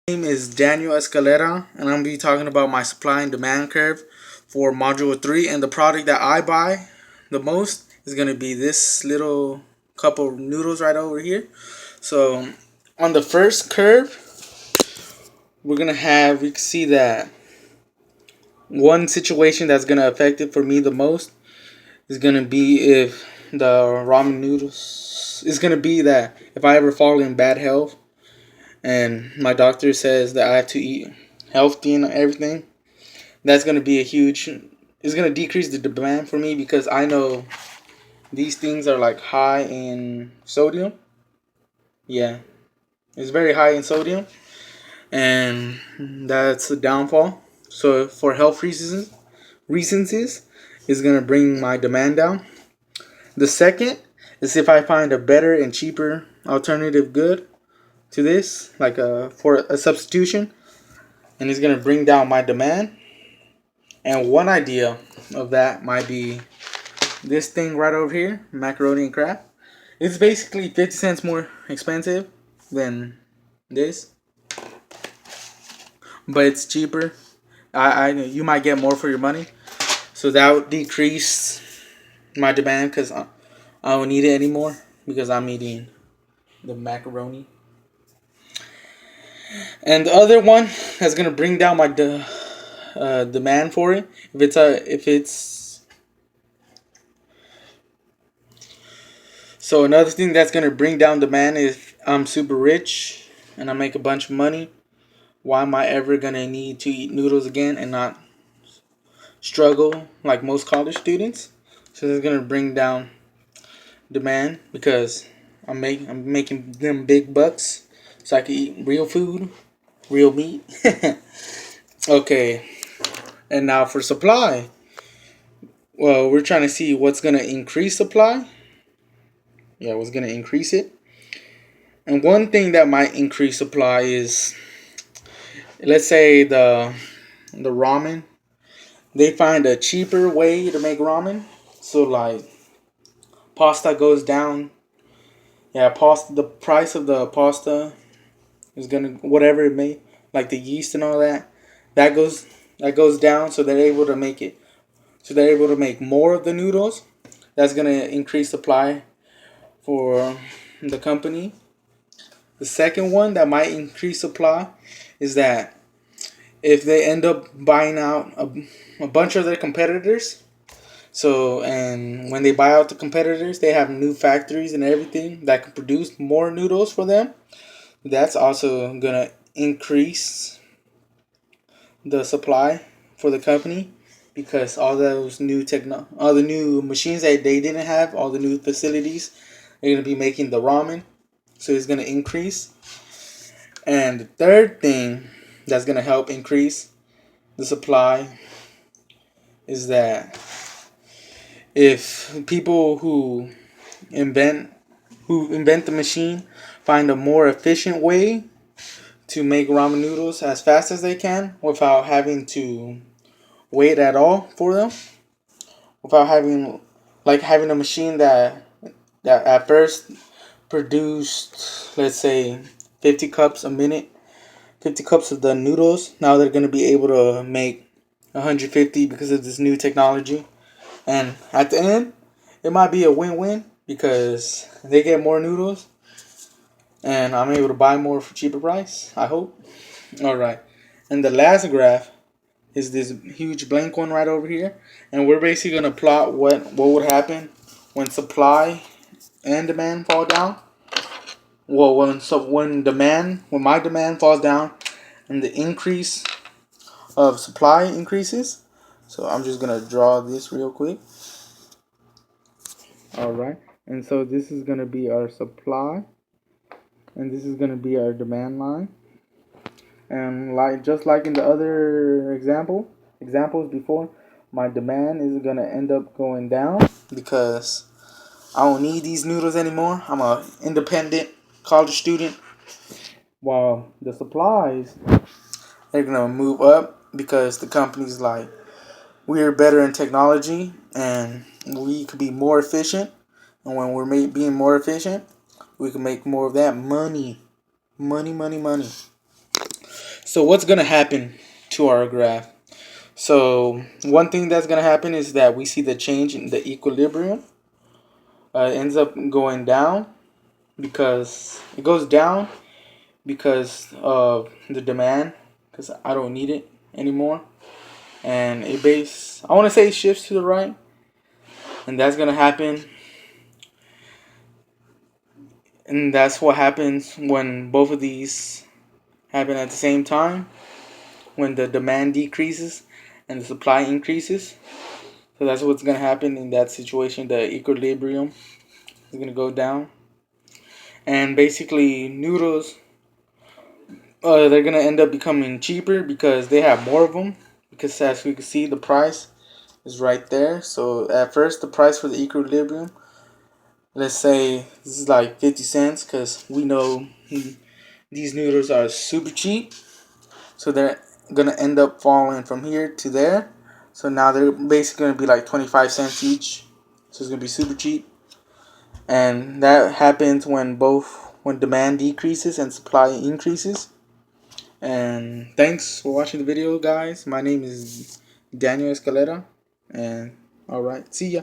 Name is Daniel Escalera, and I'm gonna be talking about my supply and demand curve for Module 3. And the product that I buy the most is gonna be this little cup of noodles right over here. So on the first curve, we can see that one situation that's gonna affect it for me the most is gonna be if the ramen noodles is gonna be that if I ever fall in bad health and my doctor says that I have to eat healthy and everything, that's going to be a huge, it's going to decrease the demand for me because I know these things are like high in sodium. Yeah, it's very high in sodium, and that's the downfall. So for health reasons is going to bring my demand down. The second is if I find a better and cheaper alternative good to this, like for a substitution, and it's gonna bring down my demand. And one idea of that might be this thing right over here, macaroni and crab. It's basically 50 cents more expensive than this, but it's cheaper. I you might get more for your money, so that would decrease my demand because I don't need it anymore because I'm eating the macaroni. And the other one that's gonna bring down my demand for it, if it's so another thing that's gonna bring down demand is I'm super rich and I make a bunch of money. Why am I ever gonna need to eat noodles again and not struggle like most college students? So it's gonna bring down demand because I'm making them big bucks so I can eat real food, real meat. Okay, and now for supply. Well, we're trying to see what's gonna increase supply. Yeah, what's gonna increase it. And one thing that might increase supply is, let's say the ramen. They find a cheaper way to make ramen. So like pasta goes down. Yeah, pasta. The price of the pasta is gonna whatever it may, like the yeast and all that. That goes that goes down. So they're able to make it. So they're able to make more of the noodles. That's gonna increase supply for the company. The second one that might increase supply is that if they end up buying out a bunch of their competitors. So, and when they buy out the competitors, they have new factories and everything that can produce more noodles for them. That's also gonna increase the supply for the company because all the new machines that they didn't have, all the new facilities, they're gonna be making the ramen, so it's gonna increase. And the third thing that's gonna help increase the supply is that if people invent who invent the machine find a more efficient way to make ramen noodles as fast as they can without having to wait at all for them, without having a machine that at first produced, let's say, 50 cups a minute, 50 cups of the noodles. Now they're going to be able to make 150 because of this new technology. And at the end, it might be a win-win because they get more noodles and I'm able to buy more for cheaper price, I hope. All right. And the last graph is this huge blank one right over here. And we're basically going to plot what would happen when supply and demand fall down. Well, when my demand falls down and the increase of supply increases. So I'm just going to draw this real quick. All right. And so this is going to be our supply and this is going to be our demand line. And like just like in the other examples before, my demand is going to end up going down because I don't need these noodles anymore. I'm a independent college student. While the supplies, they're going to move up because the company's like, we're better in technology and we could be more efficient. And when we're being more efficient, we can make more of that money. Money, money, money. So what's gonna happen to our graph? So one thing that's gonna happen is that we see the change in the equilibrium. Ends up going down because it goes down because of the demand, because I don't need it anymore, and I want to say it shifts to the right, and that's gonna happen. And that's what happens when both of these happen at the same time, when the demand decreases and the supply increases. So that's what's gonna happen in that situation. The equilibrium is gonna go down, and basically noodles, they're gonna end up becoming cheaper because they have more of them. Because as we can see, the price is right there. So at first, the price for the equilibrium, let's say this is like 50 cents, because we know these noodles are super cheap. So they're gonna end up falling from here to there. So now they're basically gonna be like 25 cents each. So it's gonna be super cheap. And that happens when demand decreases and supply increases. And thanks for watching the video, guys. My name is Daniel Escalera, and alright, see ya.